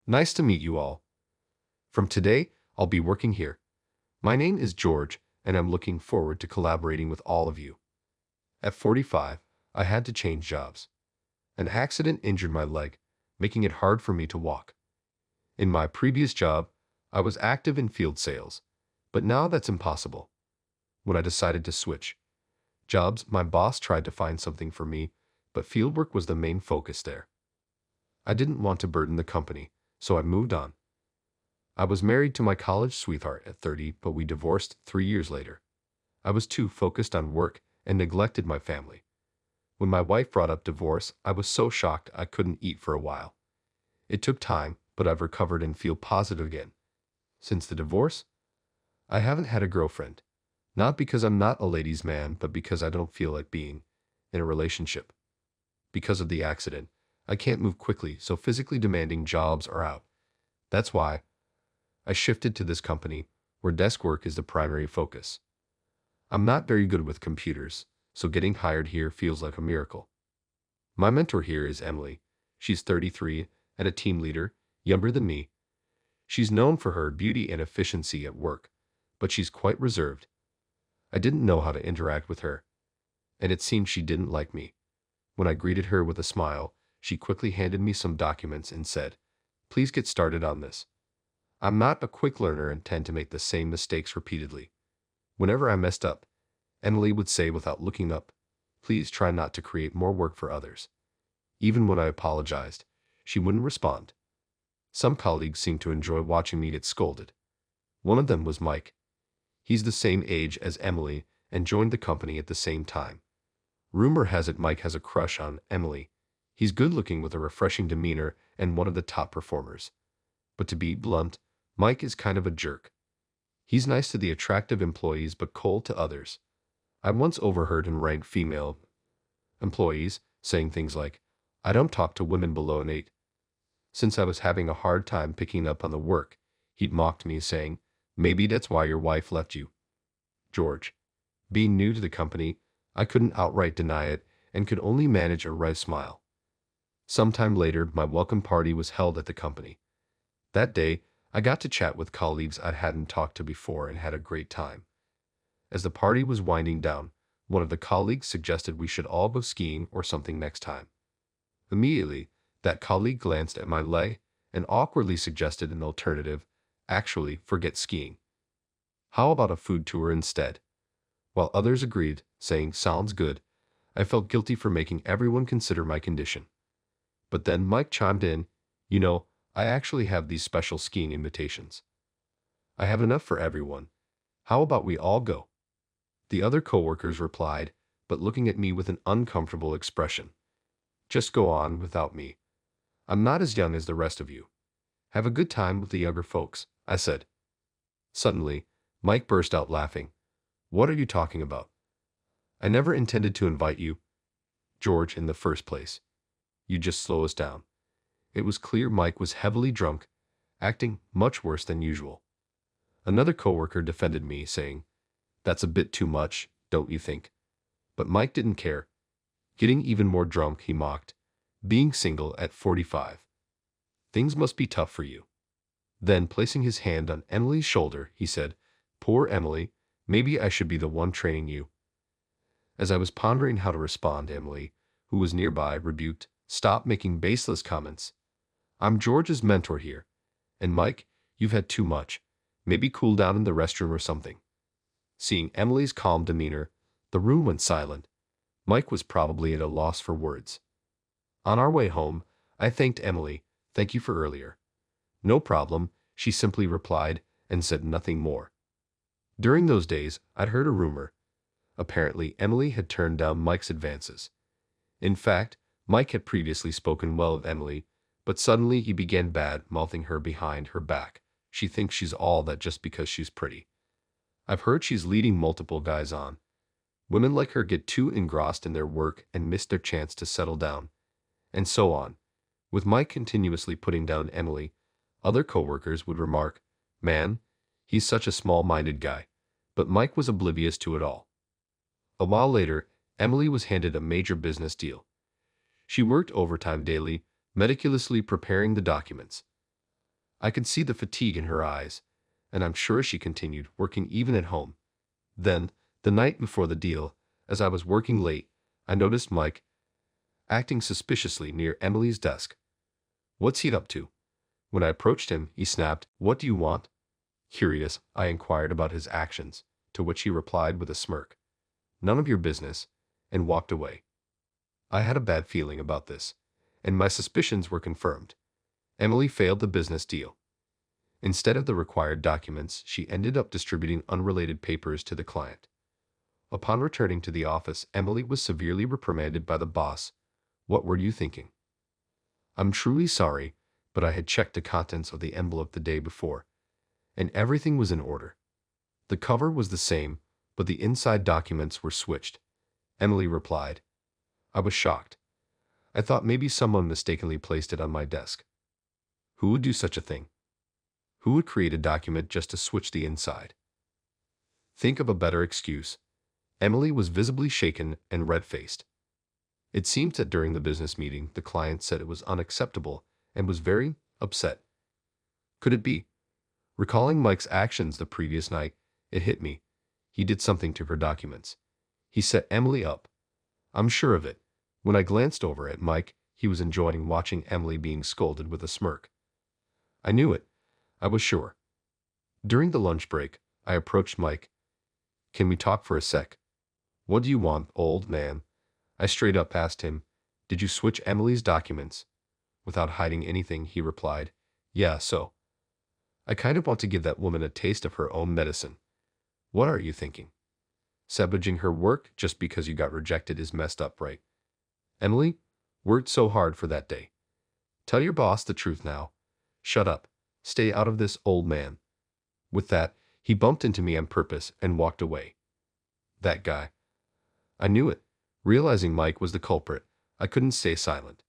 Nice to meet you all. From today, I'll be working here. My name is George, and I'm looking forward to collaborating with all of you. At 45, I had to change jobs. An accident injured my leg, making it hard for me to walk. In my previous job, I was active in field sales, but now that's impossible. When I decided to switch jobs, my boss tried to find something for me, but fieldwork was the main focus there. I didn't want to burden the company, so I moved on. I was married to my college sweetheart at 30, but we divorced 3 years later. I was too focused on work and neglected my family. When my wife brought up divorce, I was so shocked I couldn't eat for a while. It took time, but I've recovered and feel positive again. Since the divorce, I haven't had a girlfriend. Not because I'm not a ladies' man, but because I don't feel like being in a relationship. Because of the accident, I can't move quickly, so physically demanding jobs are out. That's why I shifted to this company, where desk work is the primary focus. I'm not very good with computers, so getting hired here feels like a miracle. My mentor here is Emily. She's 33 and a team leader, younger than me. She's known for her beauty and efficiency at work, but she's quite reserved. I didn't know how to interact with her, and it seemed she didn't like me. When I greeted her with a smile, she quickly handed me some documents and said, "Please get started on this." I'm not a quick learner and tend to make the same mistakes repeatedly. Whenever I messed up, Emily would say without looking up, "Please try not to create more work for others." Even when I apologized, she wouldn't respond. Some colleagues seemed to enjoy watching me get scolded. One of them was Mike. He's the same age as Emily and joined the company at the same time. Rumor has it Mike has a crush on Emily. He's good-looking with a refreshing demeanor and one of the top performers. But to be blunt, Mike is kind of a jerk. He's nice to the attractive employees but cold to others. I once overheard him rank female employees, saying things like, "I don't talk to women below an 8. Since I was having a hard time picking up on the work, he'd mocked me, saying, "Maybe that's why your wife left you." George. Being new to the company, I couldn't outright deny it and could only manage a wry smile. Sometime later, my welcome party was held at the company. That day, I got to chat with colleagues I hadn't talked to before and had a great time. As the party was winding down, one of the colleagues suggested we should all go skiing or something next time. Immediately, that colleague glanced at my leg and awkwardly suggested an alternative. Actually, forget skiing. How about a food tour instead? While others agreed, saying, "Sounds good," I felt guilty for making everyone consider my condition. But then Mike chimed in, I actually have these special skiing invitations. I have enough for everyone. How about we all go?" The other coworkers replied, but looking at me with an uncomfortable expression. "Just go on without me. I'm not as young as the rest of you. Have a good time with the younger folks," I said. Suddenly, Mike burst out laughing. "What are you talking about? I never intended to invite you, George, in the first place. You just slow us down." It was clear Mike was heavily drunk, acting much worse than usual. Another coworker defended me, saying, "That's a bit too much, don't you think?" But Mike didn't care. Getting even more drunk, he mocked, "Being single at 45. Things must be tough for you." Then, placing his hand on Emily's shoulder, he said, "Poor Emily, maybe I should be the one training you." As I was pondering how to respond, Emily, who was nearby, rebuked, "Stop making baseless comments. I'm George's mentor here. And Mike, you've had too much. Maybe cool down in the restroom or something." Seeing Emily's calm demeanor, the room went silent. Mike was probably at a loss for words. On our way home, I thanked Emily. "Thank you for earlier." "No problem," she simply replied and said nothing more. During those days, I'd heard a rumor. Apparently, Emily had turned down Mike's advances. In fact, Mike had previously spoken well of Emily, but suddenly he began bad-mouthing her behind her back. She thinks she's all that just because she's pretty. I've heard she's leading multiple guys on. Women like her get too engrossed in their work and miss their chance to settle down. And so on. With Mike continuously putting down Emily, other coworkers would remark, "Man, he's such a small-minded guy." But Mike was oblivious to it all. A while later, Emily was handed a major business deal. She worked overtime daily, meticulously preparing the documents. I could see the fatigue in her eyes, and I'm sure she continued working even at home. Then, the night before the deal, as I was working late, I noticed Mike acting suspiciously near Emily's desk. What's he up to? When I approached him, he snapped, "What do you want?" Curious, I inquired about his actions, to which he replied with a smirk, "None of your business," and walked away. I had a bad feeling about this, and my suspicions were confirmed. Emily failed the business deal. Instead of the required documents, she ended up distributing unrelated papers to the client. Upon returning to the office, Emily was severely reprimanded by the boss. "What were you thinking?" "I'm truly sorry, but I had checked the contents of the envelope the day before, and everything was in order. The cover was the same, but the inside documents were switched," Emily replied. I was shocked. I thought maybe someone mistakenly placed it on my desk. Who would do such a thing? Who would create a document just to switch the inside? Think of a better excuse. Emily was visibly shaken and red-faced. It seemed that during the business meeting, the client said it was unacceptable and was very upset. Could it be? Recalling Mike's actions the previous night, it hit me. He did something to her documents. He set Emily up. I'm sure of it. When I glanced over at Mike, he was enjoying watching Emily being scolded with a smirk. I knew it. I was sure. During the lunch break, I approached Mike. "Can we talk for a sec?" "What do you want, old man?" I straight up asked him. "Did you switch Emily's documents?" Without hiding anything, he replied, "Yeah, so. I kind of want to give that woman a taste of her own medicine." "What are you thinking? Sabotaging her work just because you got rejected is messed up, right? Emily worked so hard for that day. Tell your boss the truth now. Shut up. Stay out of this, old man." With that, he bumped into me on purpose and walked away. That guy. I knew it. Realizing Mike was the culprit, I couldn't stay silent.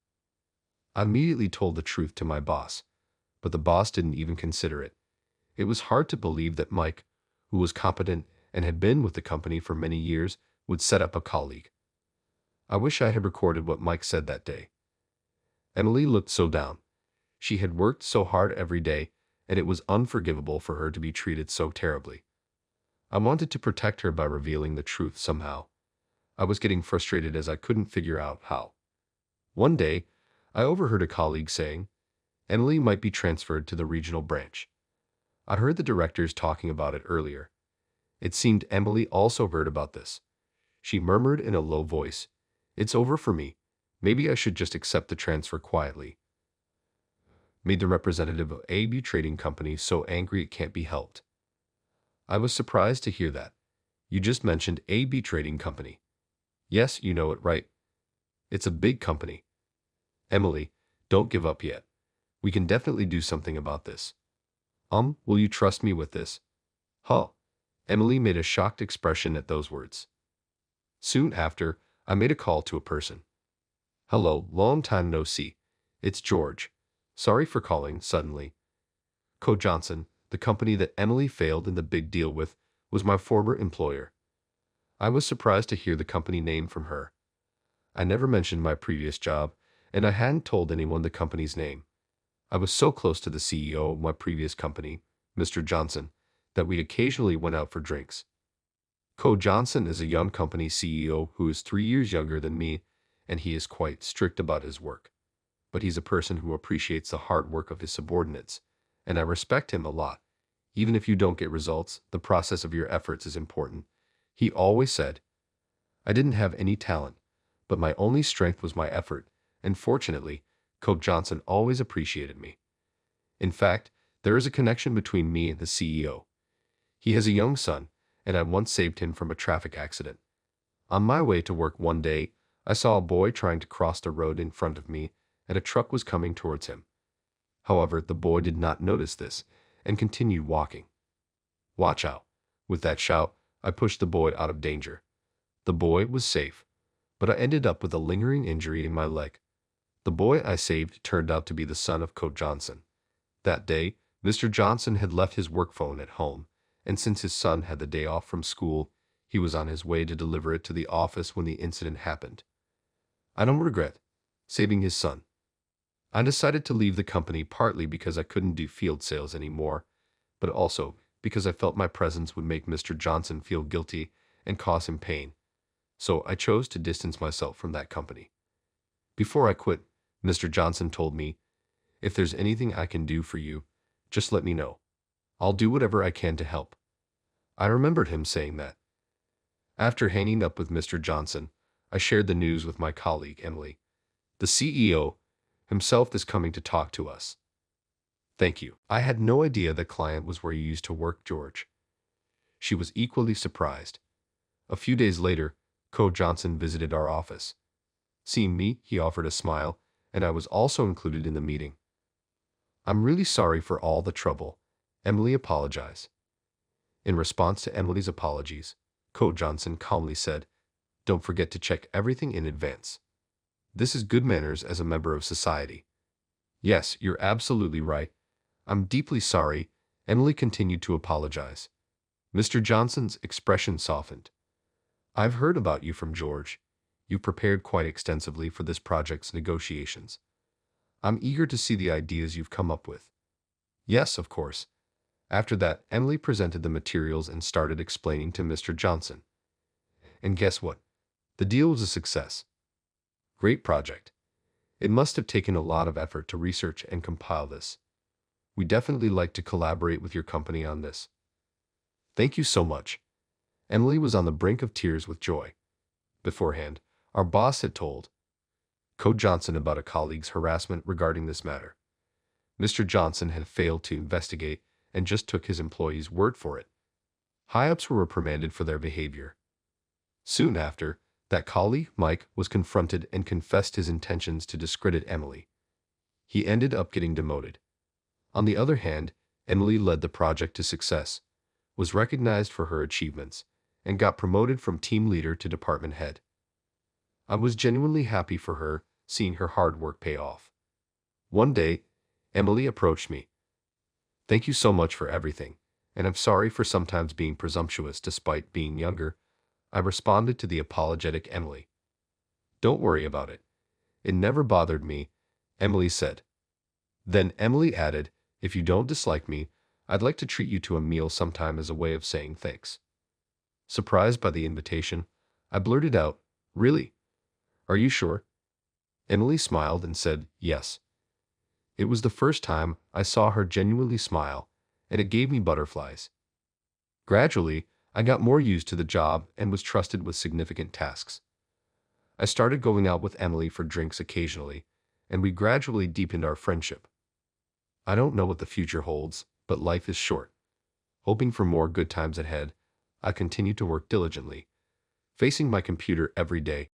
I immediately told the truth to my boss, but the boss didn't even consider it. It was hard to believe that Mike, who was competent and had been with the company for many years, would set up a colleague. I wish I had recorded what Mike said that day. Emily looked so down. She had worked so hard every day, and it was unforgivable for her to be treated so terribly. I wanted to protect her by revealing the truth somehow. I was getting frustrated as I couldn't figure out how. One day, I overheard a colleague saying, "Emily might be transferred to the regional branch." I'd heard the directors talking about it earlier. It seemed Emily also heard about this. She murmured in a low voice, "It's over for me. Maybe I should just accept the transfer quietly." Made the representative of AB Trading Company so angry it can't be helped. I was surprised to hear that. "You just mentioned AB Trading Company." "Yes, you know it right. It's a big company." "Emily, don't give up yet. We can definitely do something about this." Will you trust me with this?" "Huh." Emily made a shocked expression at those words. Soon after, I made a call to a person. "Hello, long time no see. It's George. Sorry for calling suddenly. Co. Johnson, the company that Emily failed in the big deal with, was my former employer." I was surprised to hear the company name from her. I never mentioned my previous job, and I hadn't told anyone the company's name. I was so close to the CEO of my previous company, Mr. Johnson, that we occasionally went out for drinks. Co. Johnson is a young company CEO who is 3 years younger than me, and he is quite strict about his work. But he's a person who appreciates the hard work of his subordinates, and I respect him a lot. "Even if you don't get results, the process of your efforts is important," he always said. I didn't have any talent, but my only strength was my effort, and fortunately, Coach Johnson always appreciated me. In fact, there is a connection between me and the CEO. He has a young son, and I once saved him from a traffic accident. On my way to work one day, I saw a boy trying to cross the road in front of me, and a truck was coming towards him. However, the boy did not notice this and continued walking. "Watch out." With that shout, I pushed the boy out of danger. The boy was safe, but I ended up with a lingering injury in my leg. The boy I saved turned out to be the son of Coach Johnson. That day, Mr. Johnson had left his work phone at home, and since his son had the day off from school, he was on his way to deliver it to the office when the incident happened. I don't regret saving his son. I decided to leave the company partly because I couldn't do field sales anymore, but also because I felt my presence would make Mr. Johnson feel guilty and cause him pain. So I chose to distance myself from that company. Before I quit, Mr. Johnson told me, "If there's anything I can do for you, just let me know. I'll do whatever I can to help." I remembered him saying that. After hanging up with Mr. Johnson, I shared the news with my colleague, Emily. "The CEO himself is coming to talk to us." "Thank you." I had no idea the client was where you used to work, George. She was equally surprised. A few days later, Code Johnson visited our office. Seeing me, he offered a smile, and I was also included in the meeting. "I'm really sorry for all the trouble," Emily apologized. In response to Emily's apologies, Code Johnson calmly said, "Don't forget to check everything in advance. This is good manners as a member of society." "Yes, you're absolutely right. I'm deeply sorry," Emily continued to apologize. Mr. Johnson's expression softened. "I've heard about you from George. You prepared quite extensively for this project's negotiations. I'm eager to see the ideas you've come up with." "Yes, of course." After that, Emily presented the materials and started explaining to Mr. Johnson. And guess what? The deal was a success. "Great project. It must have taken a lot of effort to research and compile this. We definitely like to collaborate with your company on this." "Thank you so much." Emily was on the brink of tears with joy. Beforehand, our boss had told Code Johnson about a colleague's harassment regarding this matter. Mr. Johnson had failed to investigate and just took his employee's word for it. High-ups were reprimanded for their behavior. Soon after, that colleague, Mike, was confronted and confessed his intentions to discredit Emily. He ended up getting demoted. On the other hand, Emily led the project to success, was recognized for her achievements, and got promoted from team leader to department head. I was genuinely happy for her, seeing her hard work pay off. One day, Emily approached me. "Thank you so much for everything, and I'm sorry for sometimes being presumptuous despite being younger," I responded to the apologetic Emily. "Don't worry about it. It never bothered me," Emily said. Then Emily added, "If you don't dislike me, I'd like to treat you to a meal sometime as a way of saying thanks." Surprised by the invitation, I blurted out, "Really? Are you sure?" Emily smiled and said, "Yes." It was the first time I saw her genuinely smile, and it gave me butterflies. Gradually, I got more used to the job and was trusted with significant tasks. I started going out with Emily for drinks occasionally, and we gradually deepened our friendship. I don't know what the future holds, but life is short. Hoping for more good times ahead, I continue to work diligently, facing my computer every day,